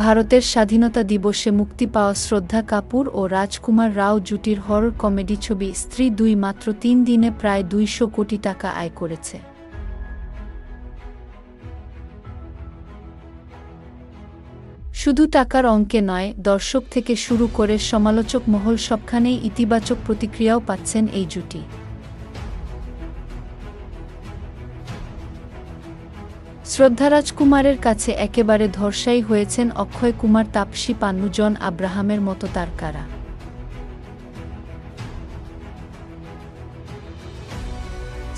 ভারতের স্বাধীনতা দিবসে মুক্তি পাওয়া শ্রদ্ধা কাপুর ও রাজকুমার রাও জুটির হরর কমেডি ছবি স্ত্রী ২ মাত্র ৩ দিনে প্রায় ২০০ কোটি টাকা আয় করেছে। শুধু টাকার অঙ্কে নয়, দর্শক থেকে শুরু করে সমালোচক মহল সবখানেই ইতিবাচক প্রতিক্রিয়াও পাচ্ছেন এই জুটি। শ্রদ্ধা রাজকুমারের কাছে একেবারে ধর্ষাই হয়েছেন অক্ষয় কুমার, তাপসী পান্নু, জন আব্রাহামের মতো তারকারা।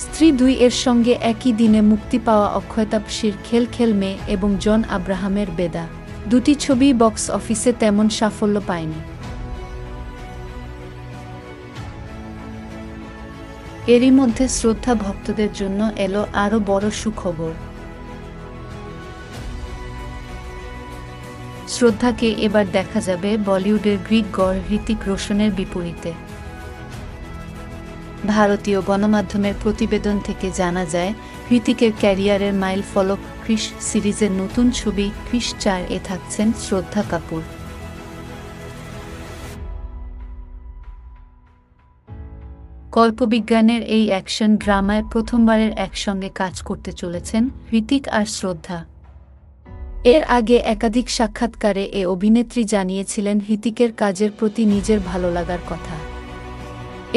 স্ত্রী ২ এর সঙ্গে একই দিনে মুক্তি পাওয়া অক্ষয় তাপসীর খেল খেল মেয়ে এবং জন আব্রাহামের বেদা দুটি ছবি বক্স অফিসে তেমন সাফল্য পায়নি। এরই মধ্যে শ্রদ্ধা ভক্তদের জন্য এলো আরও বড় সুখবর। শ্রদ্ধাকে এবার দেখা যাবে বলিউডের গ্রিক গড় হৃতিক রোশনের বিপরীতে। ভারতীয় গণমাধ্যমের প্রতিবেদন থেকে জানা যায়, হৃতিকের ক্যারিয়ারের মাইল ফলক ক্রিশ সিরিজের নতুন ছবি ক্রিশ ৪ এ থাকছেন শ্রদ্ধা কাপুর। কল্পবিজ্ঞানের এই অ্যাকশন ড্রামায় প্রথমবারের একসঙ্গে কাজ করতে চলেছেন হৃতিক আর শ্রদ্ধা। এর আগে একাধিক সাক্ষাৎকারে এ অভিনেত্রী জানিয়েছিলেন হৃতিকের কাজের প্রতি নিজের ভালো লাগার কথা।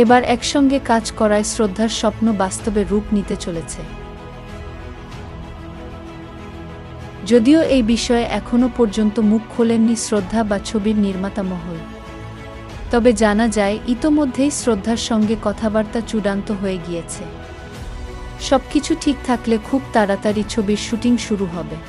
এবার একসঙ্গে কাজ করায় শ্রদ্ধার স্বপ্ন বাস্তবে রূপ নিতে চলেছে। যদিও এই বিষয়ে এখনও পর্যন্ত মুখ খোলেননি শ্রদ্ধা বা ছবির নির্মাতা মহল, তবে জানা যায় ইতোমধ্যেই শ্রদ্ধার সঙ্গে কথাবার্তা চূড়ান্ত হয়ে গিয়েছে। সবকিছু ঠিক থাকলে খুব তাড়াতাড়ি ছবির শুটিং শুরু হবে।